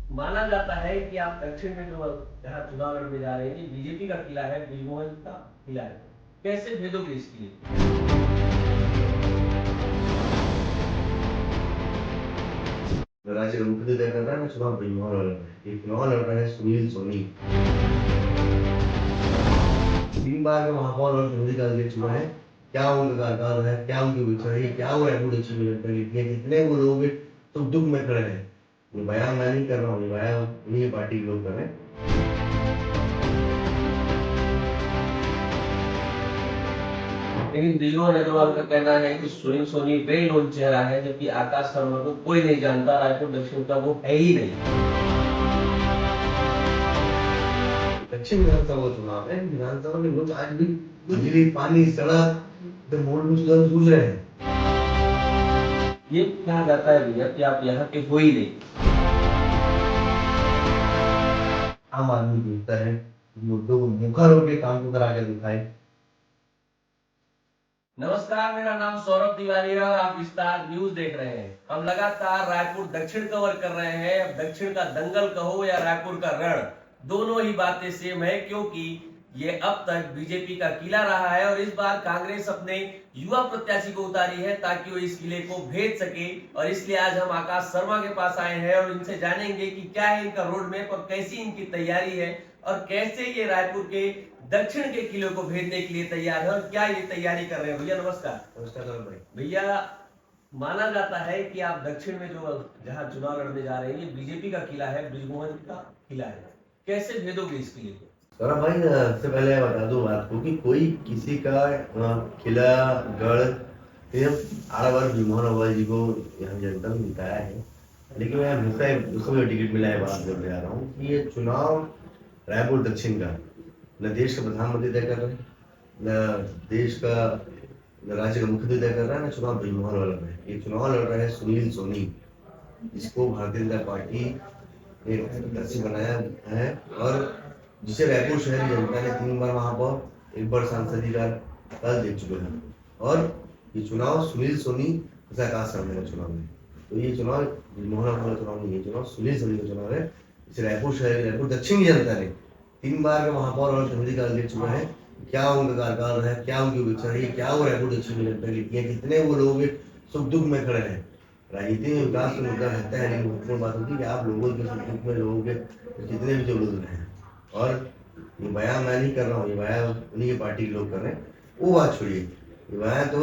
माना जाता है कि आप दक्षिण में जो जहाँ चुनाव लड़ने जा रहे हैं, ये बीजेपी का किला है, ब्रिजमोहन का किला है। कैसे भेदोगे इस किले को? राज्य का मुख्य तय कर रहा है ना, चुनाव ब्रिजमोहन लड़ रहे हैं। ये चुनाव लड़ रहे हैं सुनील सोनी। 3 बार के महापौर और शहरी का अध्यक्ष चुना है। क्या उनका कार्यकाल है, क्या उनकी विचार है, क्या वो रेपुटेशन बिल्ड कर लेती है, कितने वो लोग सुख दुख में खड़े हैं। ये बयान मैं नहीं कर रहा हूँ, ये बयान उन्हीं पार्टी के लोग कर रहे हैं। लेकिन ब्रिजमोहन अग्रवाल का कहना है कि सुनील सोनी वेल नोन चेहरा है, जबकि आकाश शर्मा को कोई नहीं जानता, रायपुर दक्षिण का वो है ही नहीं। दक्षिण विधानसभा चुनाव है, विधानसभा में लोग आज भी बिजली, पानी, सड़क मूलभूत जूझ रहे हैं। ये कहा जाता है भैया कि आप यहाँ के हो ही नहीं। आम आदमी जुड़ता है, मुद्दों को मुखर होकर काम को करा के दिखाए। नमस्कार, मेरा नाम सौरभ तिवारी है और आप विस्तार न्यूज देख रहे हैं। हम लगातार रायपुर दक्षिण कवर कर रहे हैं। अब दक्षिण का दंगल कहो या रायपुर का रण, दोनों ही बातें सेम है, क्योंकि ये अब तक बीजेपी का किला रहा है और इस बार कांग्रेस अपने युवा प्रत्याशी को उतारी है ताकि वो इस किले को भेज सके। और इसलिए आज हम आकाश शर्मा के पास आए हैं और इनसे जानेंगे कि क्या है इनका रोड मैप और कैसी इनकी तैयारी है और कैसे ये रायपुर के दक्षिण के किले को भेजने के लिए तैयार है और क्या ये तैयारी कर रहे हैं। भैया नमस्कार। नमस्कार भाई। भैया, माना जाता है कि आप दक्षिण में जो जहां चुनाव लड़ने जा रहे हैं, ये बीजेपी का किला है, ब्रिजमोहन का किला है। कैसे भेदोगे इस किले को? सौरभ भाई, सबसे पहले बता दूं बात को कि कोई किसी का किला, गढ़, ये आड़ा ब्रिजमोहन अग्रवाल जी को यहाँ जनता ने जिताया है। लेकिन मैं हमेशा उसको टिकट मिला है बात करने आ रहा हूँ कि ये चुनाव रायपुर दक्षिण का न देश का प्रधानमंत्री तय कर रहे हैं, न देश का राज्य का मुख्यमंत्री तय कर रहा है, ना चुनाव ब्रिजमोहन लड़ रहे हैं। ये चुनाव लड़ रहे हैं सुनील सोनी, जिसको भारतीय जनता पार्टी ने प्रत्याशी बनाया है और जिसे रायपुर शहर की जनता ने 3 बार महापौर, 1 बार सांसद का पद दे चुके हैं। और ये चुनाव सुनील सोनी तथा आकाश शर्मा का चुनाव है। तो ये चुनाव ब्रिजमोहन का चुनाव नहीं है, चुनाव सुनील सोनी का चुनाव है। इसे रायपुर शहर, रायपुर दक्षिण की जनता ने 3 बार के महापौर और शहरी का दे चुका है। क्या उनका कार्यकाल है, क्या उनकी विचार है, क्या वो रायपुर दक्षिण की जनता की है, कितने वो लोग सुख दुख में खड़े हैं। राजनीति में विकास का मुद्दा रहता है, लेकिन महत्वपूर्ण बात होती है कि आप लोगों के सुख दुख में लोगों के जितने भी जो लोग रहे हैं। और ये बयान मैं नहीं कर रहा हूँ, ये बयान उन्हीं की पार्टी के लोग कर रहे हैं। वो बात छोड़िए, ये बयान तो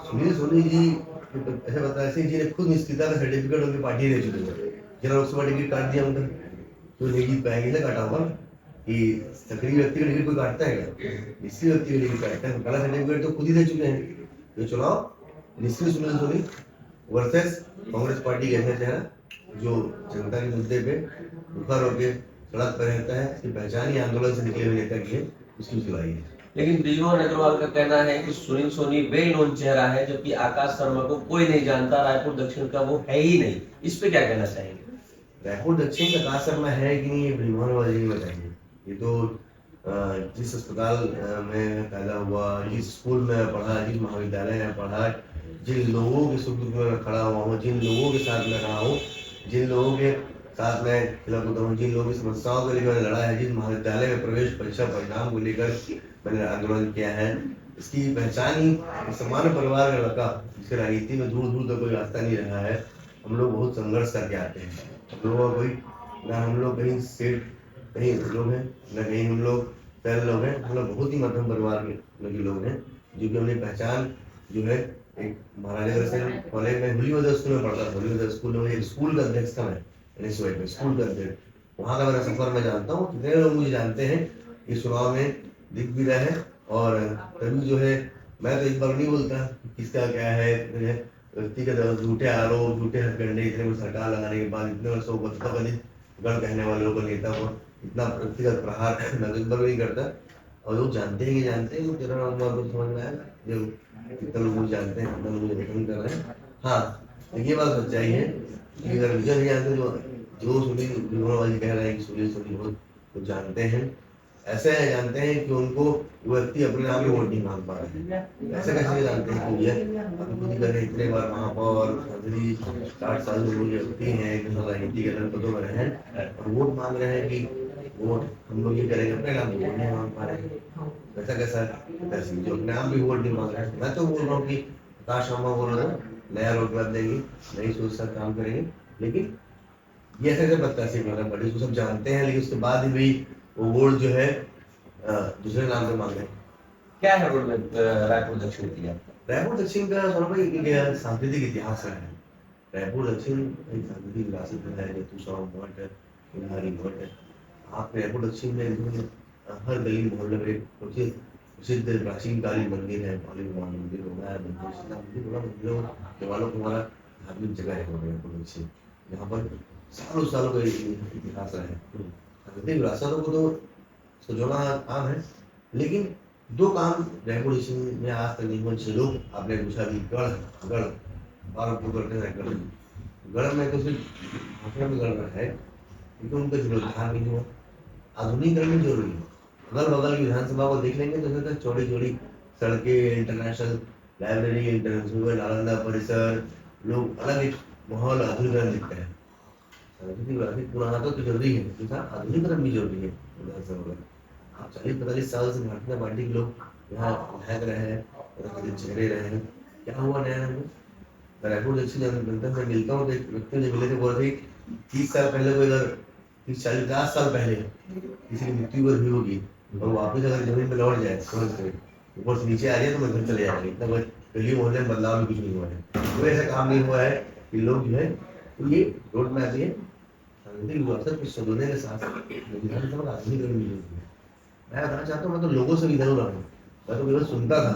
सुनील सोनी जी ऐसे बता सिंह जी ने खुद निष्क्रियता का सर्टिफिकेट उनकी पार्टी दे चुकी है। जरा लोकसभा टिकट काट दिया उनका, तो नहीं जीत पाएंगे, ना काटा होगा कि सक्रिय व्यक्ति का टिकट कोई काटता है क्या? निष्क्रिय व्यक्ति का टिकट काटता है, काला सर्टिफिकेट तो खुद ही दे चुके हैं। ये चुनाव निष्क्रिय सुनील सोनी वर्सेस कांग्रेस पार्टी का ऐसा चेहरा जो जनता के मुद्दे पे मुखर होकर सड़क पर रहता है। इसकी पहचान ही आंदोलन से निकले हुए नेता की है, उसकी सिलाई है। लेकिन ब्रिजमोहन अग्रवाल का कहना है कि सुनील सोनी वेल नोन चेहरा है, जबकि आकाश शर्मा को कोई नहीं जानता, रायपुर दक्षिण का वो है ही नहीं। इस पे क्या कहना चाहेंगे? रायपुर दक्षिण का आकाश शर्मा है कि नहीं, ये ब्रिजमोहन वाले ही बताएंगे। ये तो जिस अस्पताल में पैदा हुआ, जिस स्कूल में पढ़ा, जिस महाविद्यालय में पढ़ा, जिन लोगों के सुख दुख में खड़ा हुआ हूँ, जिन लोगों के साथ में रहा हूँ, जिन लोगों के साथ में खिला कूदा हूँ, जिन लोगों की समस्याओं के लिए मैंने लड़ा है, जिस महाविद्यालय में प्रवेश परीक्षा परिणाम को लेकर मैंने आंदोलन किया है, इसकी पहचान ही सामान्य परिवार का लड़का जिसके राजनीति में दूर दूर तक कोई रास्ता नहीं रहा है। हम लोग बहुत संघर्ष करके आते हैं। हम लोगों का कोई ना, हम लोग कहीं सेठ कहीं लोग हैं, न कहीं हम लोग पहले लोग हैं। हम लोग बहुत ही मध्यम परिवार के लोग हैं, जो कि अपनी पहचान जो है एक महाराजा अग्रसेन कॉलेज में हुलीवदर स्कूल में पढ़ता था। हुलीवदर स्कूल में एक स्कूल का अध्यक्ष था मैं, NSY में स्कूल का अध्यक्ष। वहाँ का मेरा सफर मैं जानता हूँ, कितने लोग मुझे जानते हैं इस चुनाव में दिख भी रहे हैं। और तभी जो है मैं तो एक बार नहीं बोलता किसका क्या है, व्यक्तिगत झूठे आरोप, झूठे हथकंडे, इतने सरकार लगाने के बाद इतने वर्षों गढ़ कहने वाले लोगों नेता को इतना व्यक्तिगत प्रहार मैं तो एक बार नहीं करता। और लोग जानते हैं कि जानते हैं, तेरा नाम को समझ में आया जो कितने लोग मुझे जानते हैं, कितने लोग मुझे पसंद कर रहे हैं। हाँ, लेकिन ये बात सच्चाई है कि अगर मुझे नहीं जानते, जो जो सुनील वाली कह रहे हैं कि सुनील सोनी बहुत कुछ जानते हैं, ऐसे जानते हैं कि उनको वो व्यक्ति अपने नाम में वोट नहीं मांग पा रहे हैं। ऐसे कैसे जानते हैं कि ये अभी खुद ही करे इतने बार महापौर मंत्री 60 साल के व्यक्ति हैं, राजनीति के अंदर पदों में रहे हैं और वोट मांग रहे हैं कि वोट हम लोग ये करेंगे, अपने नाम में वोट नहीं मांग पा रहे हैं। ऐसा कैसा कैसे जो अपने नाम भी वोट नहीं मांग रहे हैं। मैं तो बोल रहा हूँ कि प्रकाश शर्मा बोल रहा था नया रोडमैप देंगे, नई सोच से काम करेंगे, लेकिन ये ऐसा कैसे प्रत्याशी बना बड़ी सब जानते हैं, लेकिन उसके बाद भी वो वोट जो है दूसरे नाम पे मांग रहे हैं। क्या है रोड में रायपुर दक्षिण की? रायपुर दक्षिण का सौरभ भाई एक सांस्कृतिक इतिहास रहा है। रायपुर दक्षिण एक सांस्कृतिक विरासत में है, ऋतुस्राव मठ है, बिहारी मठ है। आप रायपुर दक्षिण में हर गली मोहल्ले में कुछ प्रसिद्ध प्राचीन कालीन मंदिर है, काली मंदिर हो गया, मंदिर बड़ा मंदिरों के वालों को हमारा धार्मिक जगह है रायपुर दक्षिण, यहाँ पर सालों सालों का इतिहास रहा है। सांस्कृतिक विरासतों को तो सजोना आम है, लेकिन दो काम रायपुर में आज तक नहीं हुए। लोग आपने पूछा कि गढ़ गढ़ बार करते हैं गढ़, गढ़ में तो सिर्फ भाषण में गढ़ है, क्योंकि उनका जीर्णोद्धार नहीं हुआ। आधुनिकीकरण जरूरी है। अगल बगल की विधानसभा को देख लेंगे तो चौड़ी चौड़ी सड़कें, इंटरनेशनल लाइब्रेरी, इंटरनेशनल नालंदा परिसर, लोग अलग एक माहौल आधुनिकीकरण दिखता है। पुराना तो जरूरी है, आधुनिकीकरण भी जरूरी है विधानसभा में। आप 40-45 साल से भारतीय जनता पार्टी के लोग यहाँ विधायक रहे हैं, चेहरे रहे हैं, क्या हुआ नया में? रायपुर दक्षिण जनता से मिलता हूँ, एक व्यक्ति मुझे मिले थे, बोल रहे 30 साल पहले कोई अगर 30-40-50 साल पहले किसी की मृत्यु हुई होगी और वापस अगर जमीन में लौट जाए समझ से ऊपर से नीचे आ जाए तो मैं घर चले जाएंगे, इतना गली मोहल्ले में बदलाव भी कुछ नहीं हुआ है। कोई ऐसा काम नहीं हुआ है कि लोग जो है तो ये रोड मैप है संशोधन के साथ विधानसभा आधुनिकीकरण भी जरूरी है। मैं बताना चाहता हूँ, मैं तो लोगों से भी जरूर रहा हूँ, मैं तो केवल सुनता था।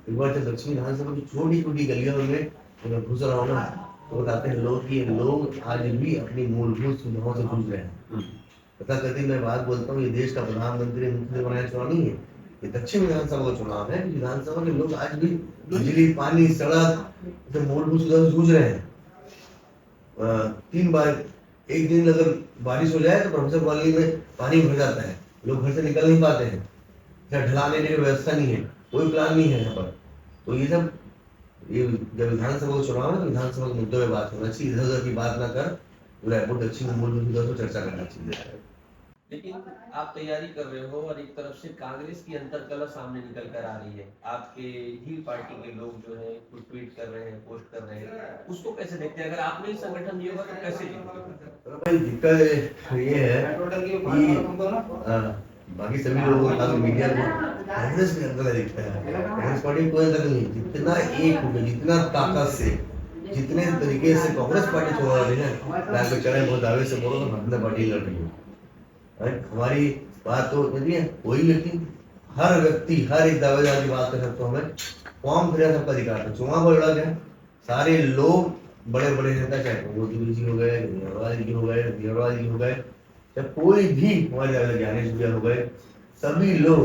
एक बार जब दक्षिण विधानसभा की छोटी छोटी गलियों में घुस रहा हूँ ना, तो बताते हैं लोग कि लोग आज भी अपनी मूलभूत सुविधाओं से जूझ रहे हैं। पता करती मैं बात बोलता हूँ, ये देश का प्रधानमंत्री मुख्यमंत्री बनाया चुनाव नहीं है, ये दक्षिण विधानसभा का चुनाव है। विधानसभा के लोग आज भी बिजली, पानी, सड़क मूलभूत सुविधा से जूझ रहे हैं। 3 बार एक दिन अगर बारिश हो जाए तो प्रोफेसर कॉलोनी में पानी भर जाता है, लोग घर से निकल नहीं पाते हैं, ढलाने की व्यवस्था नहीं है, कोई प्लान नहीं है यहाँ पर। तो ये सब ये जब विधानसभा का चुनाव है तो विधानसभा के मुद्दों में बात होना चाहिए, इधर उधर की बात ना कर, रायपुर दक्षिण मूलभूत सुविधा पर चर्चा करना चाहिए। लेकिन आप तैयारी कर रहे हो और एक तरफ से कांग्रेस की अंतर्कलह सामने निकल कर आ रही है, आपके ही पार्टी के लोग जो है कुछ ट्वीट कर रहे हैं, पोस्ट कर रहे हैं, उसको कैसे देखते हैं? अगर आपने ही संगठन दिया होगा तो कैसे जीतोगे? भाई दिक्कत ये है कि बाकी सभी लोगों को मीडिया को कांग्रेस के अंदर दिखता है, कांग्रेस पार्टी कोई अंदर नहीं, जितना एक हो गया, जितना ताकत से, जितने तरीके से कांग्रेस पार्टी छोड़ रही है, मैं बेचारे बहुत दावे से बोलो तो भारतीय पार्टी लड़ रही है। हमारी बात तो यदि कोई व्यक्ति हर व्यक्ति हर एक दावेदार की बात कर सकता हूँ, मैं फॉर्म भरा सबका अधिकार है, चुनाव बड़ा है, सारे लोग बड़े बड़े नेता चाहे मोदी जी हो गए, जी हो गए, जी हो गए, जब कोई भी हमारे दादा ज्ञानेश भैया हो गए, सभी लोग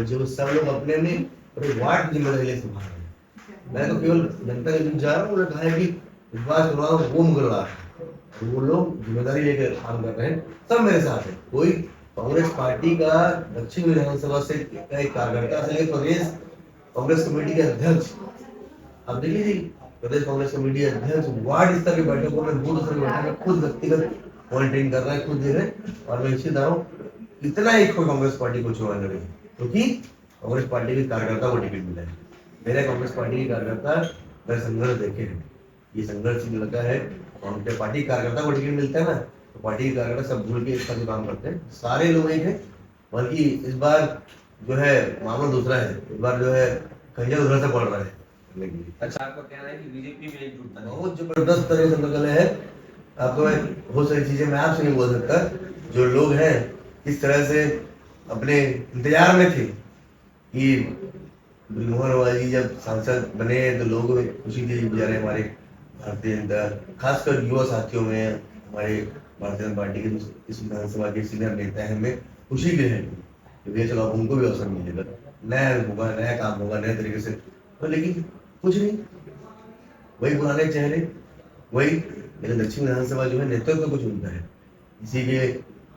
जो सब लोग अपने में वार्ड की जिम्मेदारी संभाल रहे हैं। मैं तो केवल जनता के बीच जा रहा हूँ, उन्होंने कहा है कि इस बार चुनाव वो मुगलवार है, वो लोग जिम्मेदारी लेकर काम कर रहे हैं, सब मेरे साथ है। कोई कांग्रेस पार्टी का दक्षिण विधानसभा से एक कार्यकर्ता से लेकर प्रदेश कांग्रेस कमेटी के अध्यक्ष, आप देख लीजिए प्रदेश कांग्रेस कमेटी अध्यक्ष वार्ड स्तर की बैठकों में, बूथ स्तर की बैठक में खुद व्यक्तिगत मॉनिटरिंग कर रहे हैं, खुद दे रहे हैं। और मैं निश्चित हूँ इतना एक को कांग्रेस पार्टी को चुनाव लड़ेगी, क्योंकि कांग्रेस पार्टी के कार्यकर्ता को टिकट मिला है। मेरे कांग्रेस पार्टी के कार्यकर्ता मेरे संघर्ष देखे हैं, ये संघर्ष लगा है। उनके पार्टी कार्यकर्ता को टिकट मिलता है ना, तो पार्टी के कार्यकर्ता सब भूल के इसका काम करते हैं, सारे लोग एक है। बल्कि इस बार जो है मामला दूसरा है, इस बार जो है खंजर उधर से पड़ रहा है। अच्छा, आपका कहना है कि बीजेपी में एकजुटता नहीं? बहुत जबरदस्त तरह से संकल्प है। आपको बहुत सारी चीजें मैं आपसे नहीं बोल सकता, जो लोग हैं इस तरह से अपने इंतजार में थे कि मोहन वाली जब सांसद बने तो लोगों में खुशी थी, बेचारे हमारे भारतीय जनता खासकर युवा साथियों में, हमारे भारतीय जनता पार्टी के इस विधानसभा के सीनियर नेता हैं, हमें खुशी भी है कि भैया चलो उनको भी अवसर मिलेगा, नया होगा, नया काम होगा, नए तरीके से। तो लेकिन कुछ नहीं, वही पुराने चेहरे वही। लेकिन दक्षिण विधानसभा जो है नेतृत्व को चुनता है, इसी के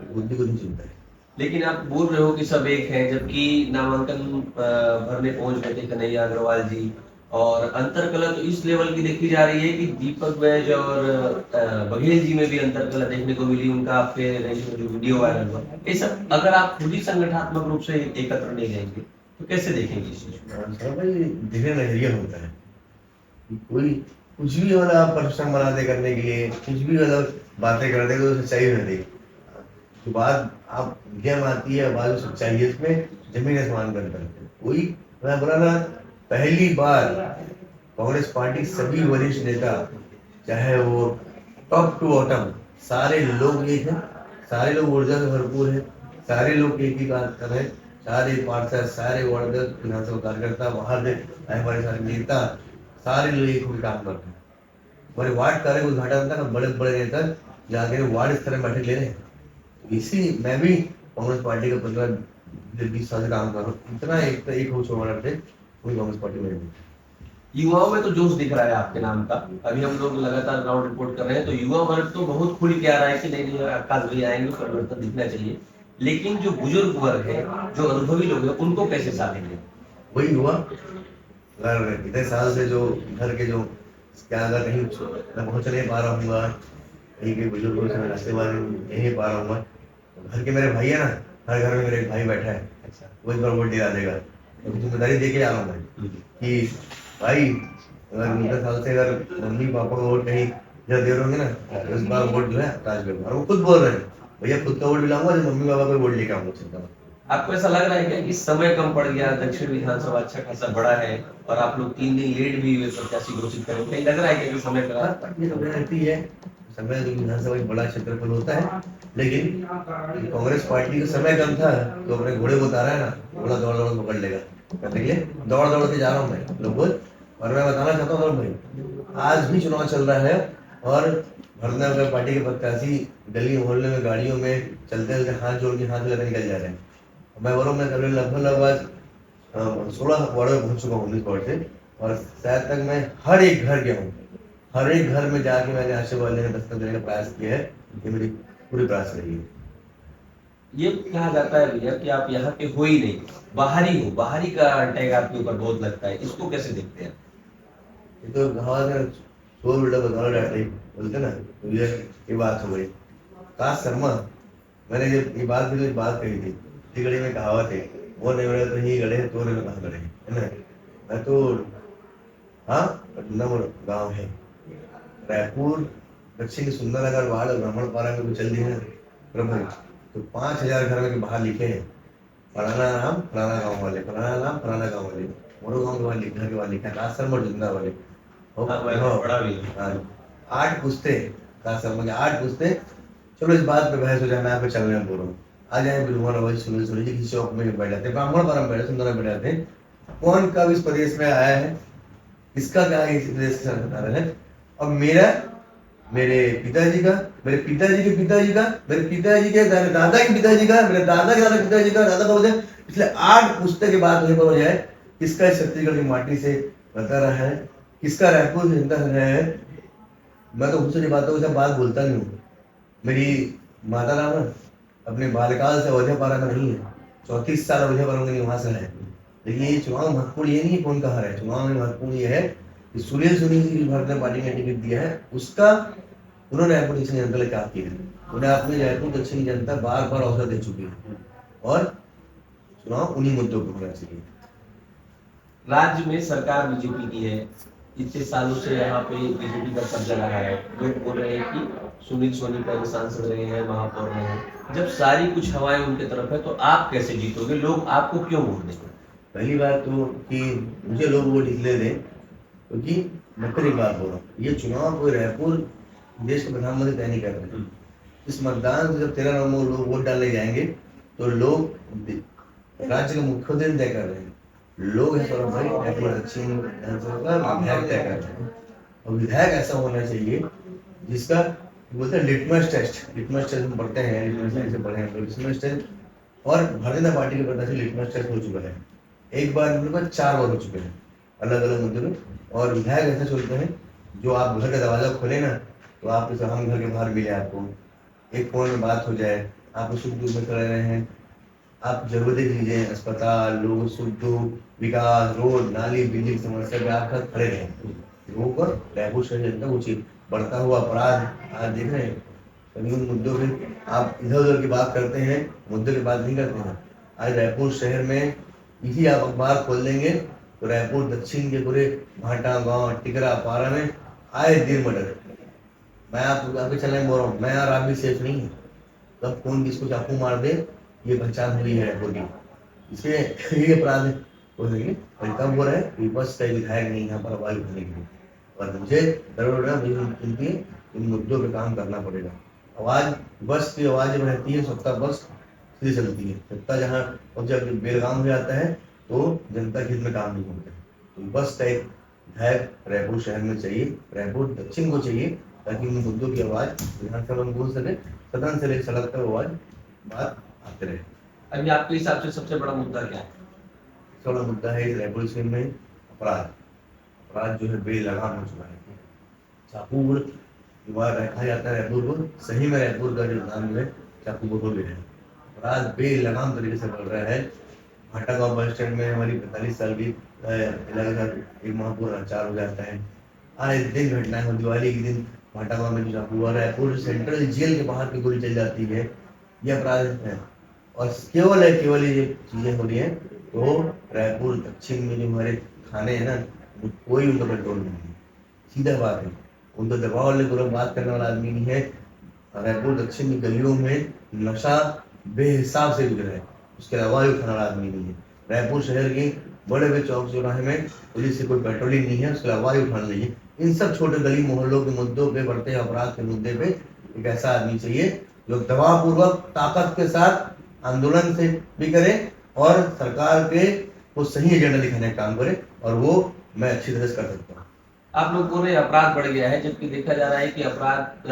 बुद्धि को नहीं चुनता है। लेकिन आप बोल रहे हो कि सब एक हैं, जबकि नामांकन भरने पहुंच गए थे कन्हैया अग्रवाल जी, और अंतरकलह तो इस लेवल की देखी जा रही है कि दीपक बैज और बघेल जी में भी अंतरकलह देखने को मिली। उनका आपके रैली में जो वीडियो वायरल हुआ, ये सब अगर आप खुद ही संगठनात्मक रूप से एकत्र नहीं रहेंगे तो कैसे देखेंगे इस चीज को? सर भाई धीरे नजरिया होता है कि कोई कुछ भी मतलब आप प्रश्न बनाते करने के लिए, कुछ भी मतलब बातें करते तो सच्चाई में नहीं। जो बात आप गेम आती है, बात जो सच्चाई है, इसमें जमीन आसमान का अंतर है। कोई, मैं बोला ना, पहली बार कांग्रेस पार्टी सभी वरिष्ठ नेता, चाहे वो टॉप टू बॉटम, सारे लोग एक हैं, सारे लोग ऊर्जा से भरपूर हैं, सारे लोग एक ही बात कर रहे हैं, सारे पार्षद, सारे वार्ड विधानसभा कार्यकर्ता, बाहर से आए हमारे सारे नेता, सारे लोग एक होकर काम कर रहे हैं। हमारे वार्ड कार्य उद्घाटन था ना, बड़े बड़े नेता जाके वार्ड स्तर में बैठक ले रहे हैं। इसी मैं भी कांग्रेस पार्टी का 15-20 साल से काम कर रहा हूँ, इतना एक हो छोड़ा थे कोई कांग्रेस पार्टी में नहीं। युवाओं में तो जोश दिख रहा है आपके नाम का। अभी हम लोग लगातार ग्राउंड रिपोर्ट कर रहे हैं तो युवा वर्ग तो बहुत खुल के आ रहा है कि नहीं नहीं आकाश भाई आएंगे, परिवर्तन दिखना चाहिए। लेकिन जो बुजुर्ग वर्ग है, जो अनुभवी लोग हैं, उनको कैसे साधेंगे? वही हुआ, अगर इतने साल से जो घर के जो क्या, अगर कहीं मैं पहुंच नहीं पा रहा हूँ, कहीं के बुजुर्गों से मैं रास्ते बार नहीं पा रहा हूँ, तो घर के मेरे भाई है ना, हर घर में मेरे एक भाई बैठा है, अच्छा, वो इस बार वोट दिला देगा। तो जिम्मेदारी दे के आ रहा हूँ मैं कि भाई, अगर 15 साल से अगर मम्मी पापा को वोट नहीं जब दे रहे ना, तो इस बार वोट जो है ताज करूंगा। और वो खुद बोल रहे हैं, भैया खुद का वोट दिलाऊंगा जब मम्मी पापा को वोट लेके आऊंगा चिंता। आपको ऐसा लग रहा है क्या कि समय कम पड़ गया, दक्षिण विधानसभा अच्छा खासा बड़ा है और आप लोग 3 दिन लेट भी हुए प्रत्याशी घोषित करें, कहीं लग रहा है क्या कि समय का? ये तो रहती है, समय जो विधानसभा एक बड़ा क्षेत्रफल होता है, लेकिन कांग्रेस पार्टी का समय कम था तो अपने घोड़े को उतारा है ना, घोड़ा दौड़ दौड़ पकड़ लेगा करने के लिए दौड़ दौड़ के जा रहा हूँ मैं लोग बोल। और मैं बताना चाहता हूँ भाई, आज भी चुनाव चल रहा है और भारतीय पार्टी के प्रत्याशी गली मोहल्ले में गाड़ियों में चलते चलते हाथ जोड़ के हाथ लगा निकल जा रहे हैं। मैं बोल रहा हूँ, मैं कल लगभग 16 वार्ड में पहुंच चुका हूँ 19 वार्ड से, और शायद तक मैं हर एक घर गया हूँ, हर एक घर में जाके मैंने आशीर्वाद लेने दस्तक देने का प्रयास किया है। ये मेरी पूरी प्रयास रही है। ये कहा जाता है भैया कि आप यहाँ के हो ही नहीं, बाहरी हो, बाहरी का टैग आपके ऊपर बहुत लगता है, इसको कैसे देखते हैं? ये तो हमारे शोर उल्टा बताना डाटे बोलते ना, तो ये बात हो गई। काश शर्मा, मैंने ये बात भी तो बात कही थी, इसी गढ़ी में कहावत है, वो नहीं गढ़े तो ही गढ़े, तो नहीं कहा गढ़े, है ना। मैं तो, हाँ, नम्र गांव है रायपुर दक्षिण सुंदर नगर वार्ड ब्राह्मणपारा में भी चल रही है प्रभु, तो 5,000 घर में बाहर लिखे हैं फलाना नाम फलाना गांव वाले, फलाना नाम फलाना गांव वाले, मोरो गांव के बाहर घर के बाहर लिखा है काश शर्मा जिंदा वाले। बड़ा भी है। 8 पुस्ते, काश शर्मा के 8 पुस्ते। चलो इस बात पे बहस हो जाए, मैं यहाँ पे चल रहे बोल रहा हूँ, आ जाए बिल्कुल अवैध सुनील सोनी जी किसी चौक में बैठ जाते, ब्राह्मणपारा में बैठे, सुंदर में बैठ जाते, कौन कब इस प्रदेश में आया है, इसका क्या है, इस प्रदेश से बता रहे हैं। और मेरे पिताजी का, मेरे पिताजी के पिताजी का, मेरे पिताजी के दादा के पिताजी का, मेरे दादा के दादा के पिताजी का, दादा का बोलते, पिछले 8 पुस्तक के बाद मुझे पता हो जाए किसका इस छत्तीसगढ़ की माटी से बता रहा है, किसका रायपुर से जिंदा रहा है। मैं तो उनसे बातों से बात बोलता नहीं हूँ। मेरी माता राम अपने बालकाल से अयोध्यापारा का नहीं है, 34 साल अयोध्यापारा के निवास है। लेकिन ये चुनाव महत्वपूर्ण ये नहीं कौन कहा है, चुनाव में महत्वपूर्ण ये है कि सुनील सोनी जी भारतीय पार्टी ने टिकट दिया है, उसका उन्होंने रायपुर दक्षिण जनता के क्या किया है, उन्हें अपने रायपुर दक्षिणी जनता बार बार अवसर दे चुकी है, और चुनाव उन्हीं मुद्दों पर होना चाहिए। राज्य में सरकार बीजेपी की है, इतने सालों से यहाँ पे बीजेपी का कब्जा रहा है। लोग बोल रहे हैं कि सुनील सोनी पहले सांसद रहे हैं, महापौर रहे हैं, जब सारी कुछ हवाएं उनके तरफ है तो आप कैसे जीतोगे? लोग आपको क्यों वोट देंगे? पहली बात तो कि मुझे लोग वोट इसलिए दें क्योंकि मैं फिर एक बात बोल रहा हूँ, ये चुनाव कोई रायपुर देश के प्रधानमंत्री तय नहीं कर रहे हैं। इस मतदान से जब 13 नवंबर लोग वोट डालने जाएंगे तो लोग राज्य के मुख्यमंत्री तय कर रहे हैं, लोग हैं सौरभ भाई रायपुर दक्षिण विधायक तय कर रहे हैं। और विधायक ऐसा होना चाहिए जिसका बोलते हैं लिटमस टेस्ट हम पढ़ते हैं, लिटमस टेस्ट से पढ़े हैं लोग, लिटमस टेस्ट, और भारतीय जनता पार्टी के प्रत्याशी लिटमस टेस्ट हो चुका है, एक बार उनके पास 4 बार हो चुके हैं अलग अलग मुद्दों में। और विधायक ऐसे चलते हैं जो आप घर का दरवाजा खोले ना तो आप हम घर के बाहर मिले, आपको एक फोन में बात हो जाए, आप सुख दुख में खड़े रहे हैं, आप जरूरतें चीजें, अस्पताल, लोग सुख दुख, विकास, रोड, नाली, बिजली की समस्या पे आप साथ खड़े रहे। लोगों को रायपुर शहर जनता को चाहिए। बढ़ता हुआ अपराध आज देख रहे हैं, कभी उन मुद्दों पे आप इधर उधर की बात करते हैं, मुद्दों की बात नहीं करते हैं। आज रायपुर शहर में इसी आप अखबार खोल देंगे तो रायपुर दक्षिण के पूरे भाटा गांव, टिकरा, पारा में आए दिन मर्डर। मैं आपके चैनल में बोल रहा हूँ, मैं और आप भी सेफ नहीं है। कब कौन किसको चाकू मार दे ये पहचान हुई है रायपुर की, इसलिए ये अपराध हो सके। और कब हो रहा है, विपक्ष का विधायक नहीं यहाँ पर आवाज उठाने के लिए। और मुझे जरूर उनकी इन मुद्दों पे काम करना पड़ेगा। आवाज बस की आवाज जब रहती है, सत्ता बस सीधे चलती है। सत्ता जहाँ और जब बेलगाम हो जाता है तो जनता के हित में काम नहीं होता है। तो बस का एक विधायक रायपुर शहर में चाहिए, रायपुर दक्षिण को चाहिए, ताकि उन मुद्दों की आवाज विधानसभा में बोल सके, सदन से लेकर सड़क तक आवाज बात आते रहे। अभी आपके हिसाब से सबसे बड़ा मुद्दा क्या है? सबसे बड़ा मुद्दा है रायपुर शहर में अपराध जो है बेलगाम हो चुका है। चाकू युवा रखा जाता है रायपुर को, सही में रायपुर का जो नाम जो है चाकू बोल है। अपराध बेलगाम तरीके से बढ़ रहा है। भाटा गांव बस स्टैंड में हमारी 45 साल की महिला के साथ एक महापुर अचार हो जाता है। आए दिन घटनाएं हो, दिवाली के दिन भाटा गांव में जो चाकू हुआ, रायपुर सेंट्रल जेल के बाहर की गोली चल जाती है, ये अपराध है। और केवल ये चीजें हो रही है। तो रायपुर दक्षिण में जो हमारे थाने हैं ना, कोई उनका कंट्रोल नहीं है। सीधा बात है, उनका दबाव वाले को बात करने वाला आदमी नहीं है। रायपुर दक्षिण की गलियों में नशा बेहिसाब से बिक रहा है, उसके अलावा उठाने वाला आदमी नहीं है। रायपुर शहर के बड़े बड़े चौक चौराहे में पुलिस से कोई पेट्रोलिंग नहीं है, उसके अलावा उठाने नहीं है। इन सब छोटे गली मोहल्लों के मुद्दों पे, बढ़ते अपराध के मुद्दे पे एक ऐसा आदमी चाहिए जो दबावपूर्वक ताकत के साथ आंदोलन से भी करे और सरकार के वो सही एजेंडा दिखाने का काम करे, और वो मैं अच्छी तरह से कर सकता हूँ। आप लोग बोल रहे हैं अपराध बढ़ गया है, जबकि देखा जा रहा है कि अपराध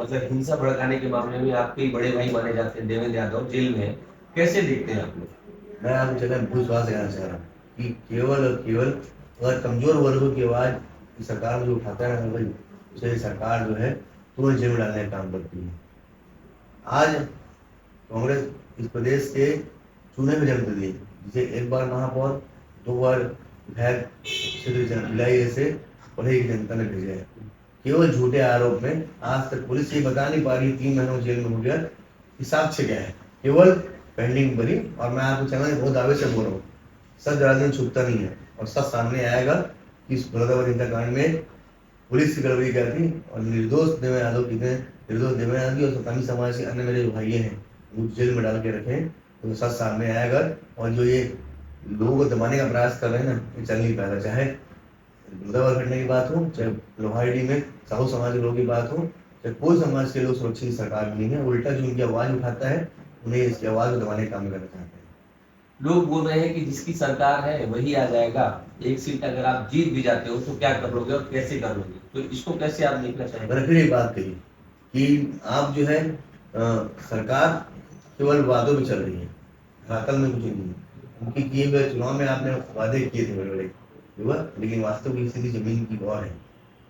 मतलब हिंसा भड़काने के मामले में आपके ही बड़े भाई माने जाते हैं देवेंद्र यादव जेल में है। कैसे देखते हैं आप लोग? मैं आपको चला विश्वास करना चाह रहा हूँ कि केवल और केवल अगर कमजोर वर्गों की आवाज सरकार में जो उठाता है ना भाई, उसे सरकार जो है तुरंत जेल में डालने का काम करती है। आज कांग्रेस इस प्रदेश के चुने में जन्म दिए, जिसे एक बार महापौर, 2 बार विधायक ऐसे पढ़े की जनता ने भेजा है। केवल झूठे आरोप में आज तक पुलिस ये बता नहीं पा रही 3 महीनों जेल में हो गया, हिसाब से क्या है, केवल पेंडिंग बनी। और मैं आपको चैनल बहुत दावे से बोल रहा हूँ, सच राजनीति छुपता नहीं है और सच सामने आएगा कि इस बलौदाबाद हत्याकांड में पुलिस की गड़बड़ी क्या थी और निर्दोष देवेंद्र यादव कितने निर्दोष देवेंद्र यादव और सतामी समाज के अन्य मेरे भाई हैं वो जेल में डाल के रखे, तो सच सामने आएगा। और जो ये लोगों को दबाने का प्रयास कर रहे हैं ना, ये चल नहीं पाएगा। चाहे बलौदाबाद घटना की बात हो, चाहे लोहारडी में साहू समाज के लोगों की बात हो, चाहे कोई समाज के लोग सुरक्षित सरकार नहीं है। उल्टा जो उनकी आवाज उठाता है, उन्हें इसकी आवाज को दबाने का काम करना चाहते हैं। लोग बोल रहे हैं कि जिसकी सरकार है वही आ जाएगा, एक सीट अगर आप जीत भी जाते हो तो क्या कर लोगे और कैसे कर लोगे, तो इसको कैसे आप देखना चाहेंगे? मैंने फिर एक बात कही कि आप जो है सरकार केवल वादों में चल रही है, धरातल में कुछ नहीं है। उनके किए हुए चुनाव में आपने वादे किए थे बड़े बड़े, लेकिन वास्तव की स्थिति जमीन की और है।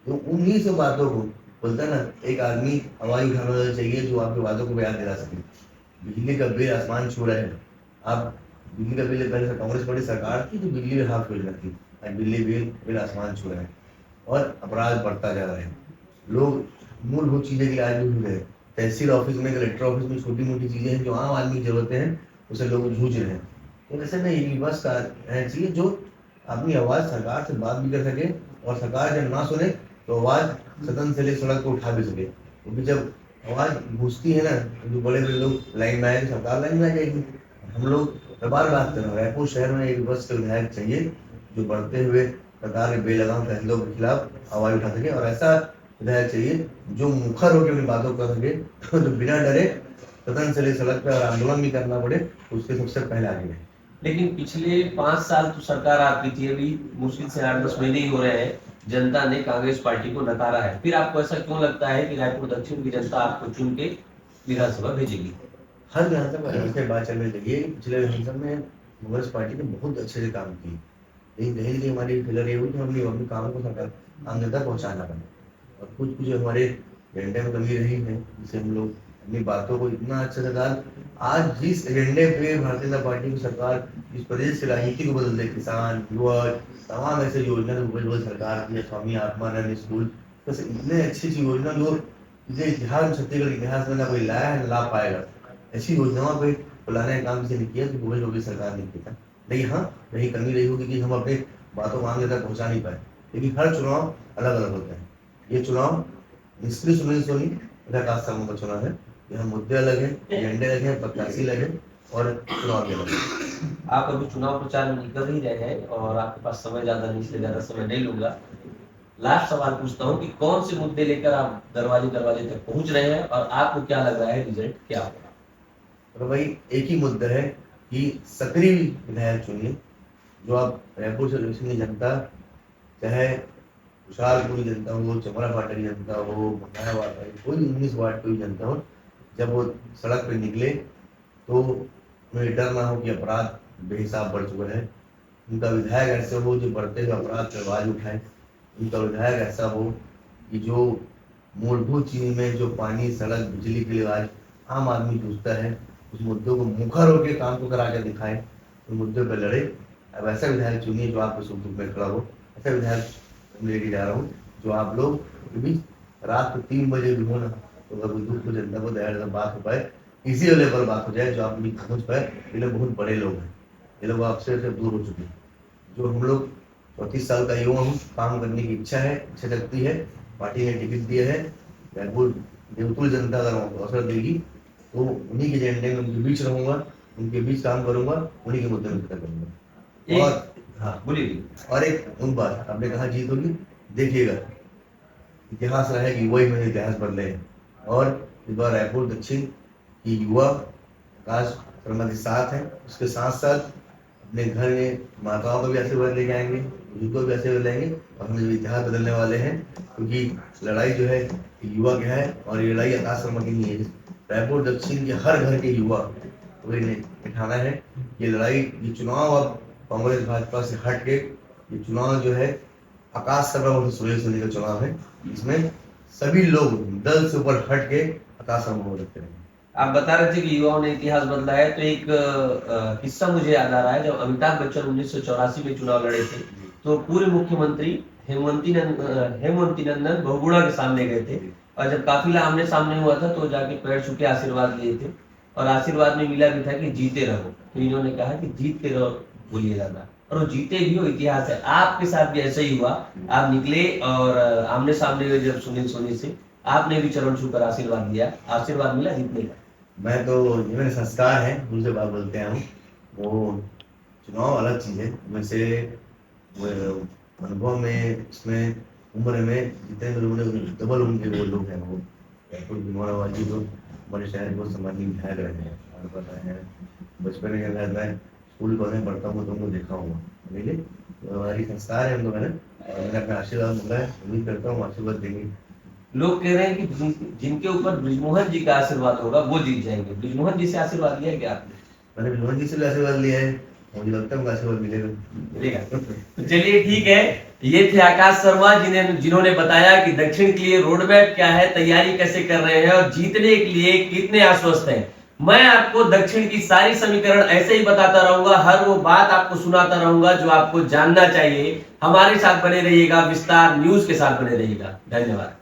तो उन्हीं से बातों को बोलता है ना, एक आदमी आवाज उठाना चाहिए जो आपके वादों को याद दिला सके। बिजली का बिल आसमान छू रहा है, आप बिजली का बिल पहले कांग्रेस पार्टी सरकार थी तो बिजली में हाथ खोल रखी, बिजली बिल आसमान छू रहा है और अपराध बढ़ता जा रहा है। लोग मूलभूत चीजें के लिए आज भी भूल गए। तहसील ऑफिस में, कलेक्टर ऑफिस में छोटी मोटी चीजें हैं जो आम आदमी की जरूरतें हैं, उसे लोग जूझ रहे हैं। तो ऐसे में ये बस रहना चाहिए जो अपनी आवाज सरकार से बात भी कर सके और सरकार जब ना सुने तो आवाज सदन से ले सड़क को उठा भी सके। क्योंकि जब आवाज घुसती है ना, जो बड़े बड़े लोग लाइन में आए तो सरकार लाइन में आ जाएगी। हम लोग बार बात कर रहे हैं, रायपुर शहर में एक बस के विधायक चाहिए जो बढ़ते हुए सरकार के बेलगाम फैसलों के खिलाफ आवाज उठा सके, और ऐसा विधायक चाहिए जो मुखर होकर अपनी बातों कर सके, तो बिना डरे सदन से ले सड़क पर आंदोलन भी करना पड़े तो उसके सबसे पहले आगे है। लेकिन पिछले 5 साल तो सरकार आपकी थी, अभी मुश्किल से 8-10 महीने ही हो रहे हैं, जनता ने कांग्रेस पार्टी को नकारा है। फिर आपको ऐसा क्यों लगता है कि रायपुर दक्षिण की जनता आपको चुन के विधानसभा भेजेगी? हर विधानसभा ऐसे बात चलने लगी है। पिछले विधानसभा में कांग्रेस पार्टी ने बहुत अच्छे से काम किए, लेकिन कहीं ना कहीं हमारी फेलर ये हुई कि हमने अपने कामों को सरकार आम जनता पहुँचाना पड़ा, और कुछ हमारे एजेंडे में कमी रही है जिसे हम लोग अपनी बातों को इतना अच्छा लगा। आज जिस एजेंडे पे भारतीय जनता पार्टी की सरकार इस प्रदेश की राजनीति को बदल दे, किसान, युवा, तमाम ऐसे योजना जो सरकार की है, स्वामी आत्मानंद स्कूल, तो इतने अच्छी अच्छी योजना जो इतिहास में, छत्तीसगढ़ इतिहास में ना कोई लाया है ना ला पाएगा, ऐसी योजनाओं पे बुलाने का काम किसी ने किया तो भूपेश बघेल सरकार ने किया था। लेकिन हाँ, यही कमी रही होगी कि हम अपने बातों को आगे तक पहुंचा नहीं पाए। लेकिन हर चुनाव अलग अलग होता है। ये चुनाव निष्क्रिय सुनील सोनी विकास समूह का चुनाव है। यहाँ मुद्दे अलग है, एजेंडे अलग है, प्रत्याशी अलग है और चुनाव भी अलग है। आप अभी चुनाव प्रचार में निकल ही रहे हैं और आपके पास समय ज्यादा नहीं, इसलिए ज्यादा समय नहीं लूंगा। लास्ट सवाल पूछता हूँ कि कौन से मुद्दे लेकर आप दरवाजे दरवाजे तक पहुंच रहे हैं और आपको क्या लग रहा है रिजल्ट क्या होगा? तो भाई एक ही मुद्दा है कि सक्रिय विधायक चुनिए। जो आप रायपुर से की जनता, चाहे खुशहालपुर की जनता हो, चमरा फाटा की जनता हो, मंगाया वार्ड की, कोई 19 वार्ड की जनता हो, जब वो सड़क पे निकले तो उन्हें डर ना हो कि अपराध बेहिसाब बढ़ चुका है। उनका विधायक ऐसे हो जो बढ़ते हुए अपराध पर आवाज उठाए। उनका विधायक ऐसा हो कि जो मूलभूत चीज में जो पानी, सड़क, बिजली के लिए आज आम आदमी जूझता है, उस मुद्दों को मुखर होकर काम को करा के दिखाए, उन मुद्दों पर लड़े। अब ऐसा विधायक चुनिए जो आपके सुख दुख में खड़ा हो। ऐसा विधायक लेके जा रहा हूँ जो आप लोग के बीच रात को 3 बजे भी हो ना, तो अगर कोई दुख को जनता को दया बात हो पाए, इसी लेवल पर बात हो जाए जो आप बीच पहुंच पाए। ये लोग बहुत बड़े लोग हैं, ये लोग आपसे से दूर हो चुके हैं। जो हम लोग 34 साल का युवा हूँ, काम करने की इच्छा है, इच्छा शक्ति है, पार्टी ने टिकट दिया है, रायपुर देवतुल जनता अगर हमको अवसर देगी तो उन्हीं के एजेंडे में उनके बीच रहूंगा, उनके बीच काम करूंगा, उन्हीं के मुद्दे में फिक्र करूंगा। और हाँ बोलिए, और एक उन बात आपने कहा जीत होगी, देखिएगा इतिहास रहा है कि युवा ही में इतिहास बदले हैं। और इस बार रायपुर दक्षिण की युवा आकाश शर्मा के साथ है, उसके साथ साथ अपने घर में माताओं का भी आशीर्वाद लेके आएंगे, बुजुर्गों को भी आशीर्वाद लेंगे और हम जो इतिहास बदलने वाले हैं। क्योंकि लड़ाई जो है युवा की है और ये लड़ाई आकाश शर्मा की नहीं है। रायपुर दक्षिण के हर घर के युवा को उठाना है ये लड़ाई। ये चुनाव अब कांग्रेस भाजपा से हट के, ये चुनाव जो है आकाश शर्मा और सुनील सोनी का चुनाव है। इसमें सभी लोग दल से ऊपर हट के आकाश शर्मा को रखते हैं। आप बता रहे थे कि युवाओं ने इतिहास बदला है, तो एक किस्सा मुझे याद आ रहा है। जब अमिताभ बच्चन 1984 में चुनाव लड़े थे तो पूर्व मुख्यमंत्री हेमवंती नंदन बहुगुणा के सामने गए थे और जब काफिला आमने सामने हुआ था तो जाके पैर छू के आशीर्वाद लिए थे और आशीर्वाद में मिला भी था कि जीते रहो। तो इन्होंने कहा कि जीतते रहो बोलिए दादा, और वो जीते भी हो, इतिहास है। आपके साथ भी ऐसा ही हुआ, आप निकले और आमने सामने हुए जब सुनील सोनी से, आपने भी चरण छूकर आशीर्वाद लिया, आशीर्वाद मिला जीतने का। मैं तो ये मेरे संस्कार है, दूसरे बात बोलते हैं हम, वो चुनाव अलग चीज है। वैसे अनुभव में, इसमें उम्र में जितने लोगों ने डबल उनके वो लोग हैं, वो मोराबाजी जो हमारे शहर को संबंधी विधायक रहे हैं, रहे हैं। बचपन के अंदर मैं स्कूल कॉलेज में पढ़ता हूँ तो उनको देखा हुआ, हमारी संस्कार है उनको। मैंने अपना आशीर्वाद मांगा है, उम्मीद करता हूँ आशीर्वाद देंगे। लोग कह रहे हैं कि जिनके ऊपर बृजमोहन जी का आशीर्वाद होगा वो जीत जाएंगे। बृजमोहन जी से आशीर्वाद लिया क्या आपने? मैंने बृजमोहन जी से भी आशीर्वाद लिया है, मुझे लगता है उनका आशीर्वाद मिलेगा। तो चलिए ठीक है, ये थे आकाश शर्मा जिन्होंने बताया कि दक्षिण के लिए रोड मैप क्या है, तैयारी कैसे कर रहे हैं और जीतने के लिए कितने आश्वस्त हैं। मैं आपको दक्षिण की सारी समीकरण ऐसे ही बताता रहूंगा, हर वो बात आपको सुनाता रहूंगा जो आपको जानना चाहिए। हमारे साथ बने रहिएगा, विस्तार न्यूज के साथ बने रहिएगा। धन्यवाद।